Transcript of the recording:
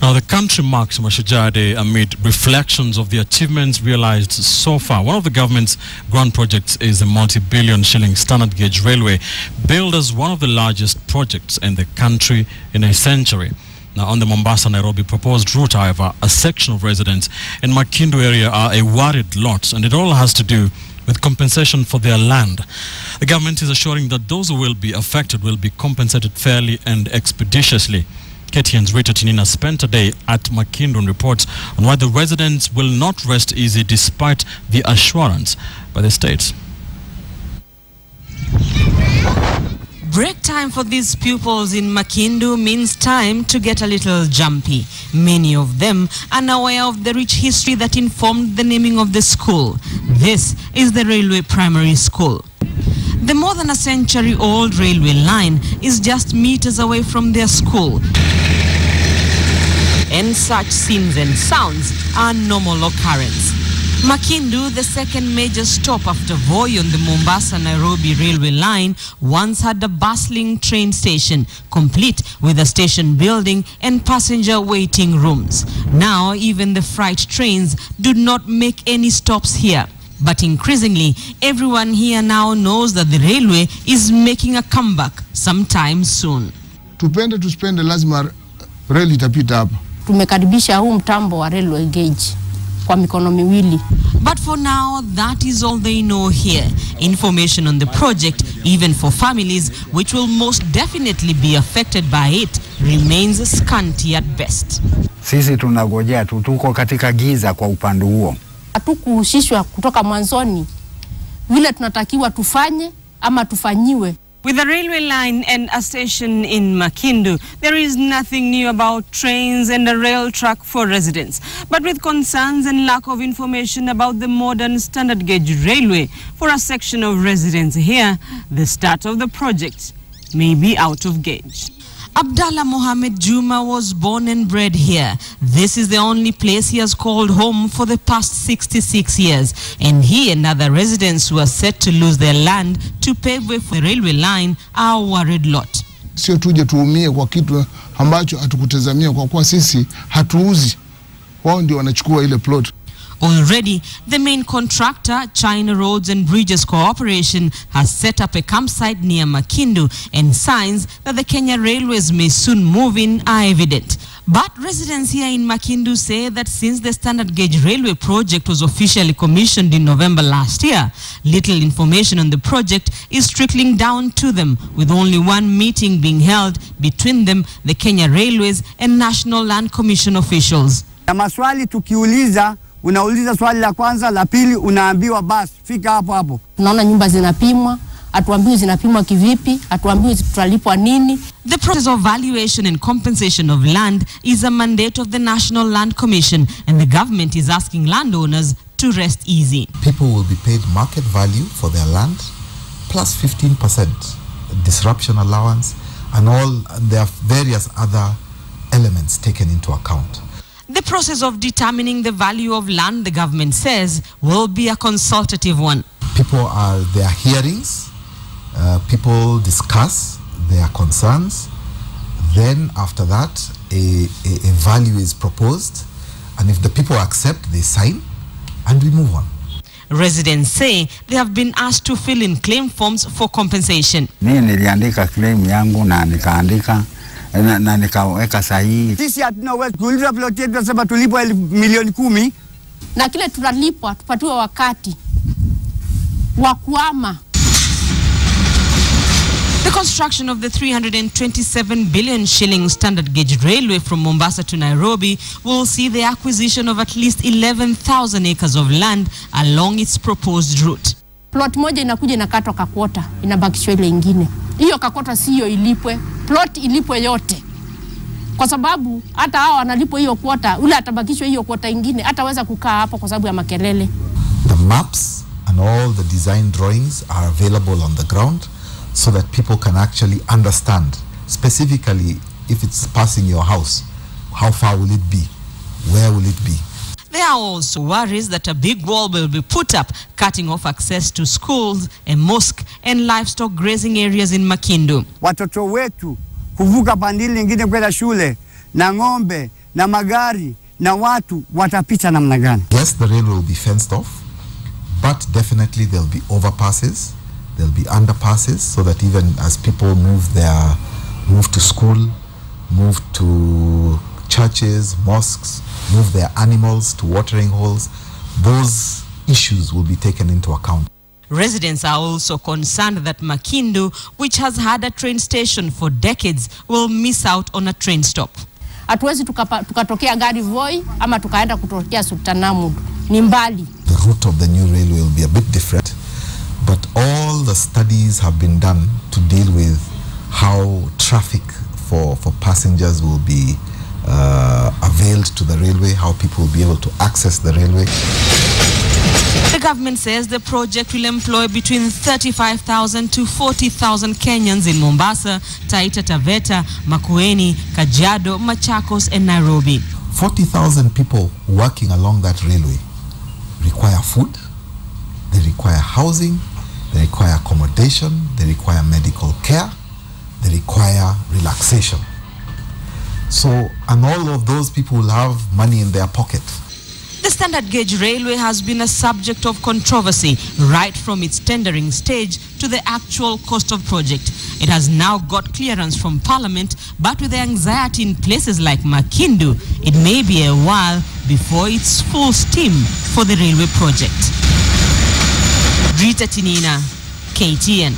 Now, the country marks Mashujaa Day amid reflections of the achievements realized so far. One of the government's grand projects is a multi-billion shilling standard gauge railway, billed as one of the largest projects in the country in a century. Now, on the Mombasa-Nairobi proposed route, however, a section of residents in Makindu area are a worried lot, and it all has to do with compensation for their land. The government is assuring that those who will be affected will be compensated fairly and expeditiously. KTN's Rita Tinina spent a day at Makindu and reports on why the residents will not rest easy despite the assurance by the state. Break time for these pupils in Makindu means time to get a little jumpy. Many of them are unaware of the rich history that informed the naming of the school. This is the Railway Primary School. The more than a century-old railway line is just meters away from their school. And such scenes and sounds are normal occurrence. Makindu, the second major stop after Voi on the Mombasa-Nairobi railway line, once had a bustling train station, complete with a station building and passenger waiting rooms. Now, even the freight trains do not make any stops here. But increasingly, everyone here now knows that the railway is making a comeback sometime soon. Tupende tuspende lazima reli itapita hapa. Tumekaribisha huu mtambo wa railway gauge kwa mikono miwili. But for now, that is all they know here. Information on the project, even for families which will most definitely be affected by it, remains scanty at best. Sisi tunagojea tuko katika giza kwa upande huo. Hatukuhusishwa kutoka mwanzoni vile tunatakiwa tufanye ama tufanyiwe. With a railway line and a station in Makindu, there is nothing new about trains and a rail track for residents. But with concerns and lack of information about the modern standard gauge railway for a section of residents here, the start of the project may be out of gauge. Abdallah Mohammed Juma was born and bred here. This is the only place he has called home for the past 66 years. And he and other residents who are set to lose their land to pave way for the railway line are a worried lot. Sio tuje tuumie kwa kitu ambacho hatukutazamia kwa kuwa sisi hatuuzi. Wao ndio wanachukua ile plot. Already, the main contractor, China Roads and Bridges Corporation, has set up a campsite near Makindu, and signs that the Kenya Railways may soon move in are evident. But residents here in Makindu say that since the standard gauge railway project was officially commissioned in November last year, little information on the project is trickling down to them, with only one meeting being held between them, the Kenya Railways and National Land Commission officials. Na maswali tukiuliza, unauliza swali la kwanza, la pili unaambiwa basi fika hapo hapo. Tunaona nyumba zinapimwa, atuambiwe zinapimwa kivipi, atuambiwe tutalipwa nini. The process of valuation and compensation of land is a mandate of the National Land Commission, and the government is asking landowners to rest easy. People will be paid market value for their land plus 15% disruption allowance, and all there are various other elements taken into account. The process of determining the value of land, the government says, will be a consultative one. There are hearings, people discuss their concerns, then after that a value is proposed, and if the people accept, they sign, and we move on. Residents say they have been asked to fill in claim forms for compensation. Mimi niliandika claim yangu na nikaandika na nikaweka sahihi. Sisi hatuna uwezo kuuliza plot yetu, tunasema tulipwa milioni 10 na kile tunalipwa tupatiwe wakati wa kuama. The construction of the 327 billion shilling standard gauge railway from Mombasa to Nairobi will see the acquisition of at least 11,000 acres of land along its proposed route. Plot moja inakuja inakatwa kakwota, inabakishwa ile nyingine. Hiyo kakwota sio ilipwe, plot ilipwe yote. Kwa sababu hata hao wanalipwa hiyo kwota, ule atabakishwa hiyo kwota nyingine, hataweza kukaa hapo kwa sababu ya makelele. The maps and all the design drawings are available on the ground so that people can actually understand specifically if it's passing your house, how far will it be, where will it be. There are also worries that a big wall will be put up, cutting off access to schools, a mosque, and livestock grazing areas in Makindu. Watoto wetu kuvuka pandili nyingine kwenda shule na ng'ombe na magari na watu watapita namna gani? Yes, the railway will be fenced off, but definitely there'll be overpasses, there'll be underpasses, so that even as people move to school, move to churches, mosques, move their animals to watering holes, those issues will be taken into account. Residents are also concerned that Makindu, which has had a train station for decades, will miss out on a train stop. Hatuwezi tukatokea gari Voi ama tukaenda kutokea Sultanahmood. Ni mbali. The route of the new railway will be a bit different, but all the studies have been done to deal with how traffic for passengers will be availed to the railway, how people will be able to access the railway. The government says the project will employ between 35,000 to 40,000 Kenyans in Mombasa, Taita Taveta, Makueni, Kajiado, Machakos and Nairobi. 40,000 people working along that railway require food, they require housing, they require accommodation, they require medical care, they require relaxation. So, and all of those people will have money in their pocket. The standard gauge railway has been a subject of controversy right from its tendering stage to the actual cost of project. It has now got clearance from Parliament, but with the anxiety in places like Makindu, it may be a while before it's full steam for the railway project. Rita Tinina, KTN.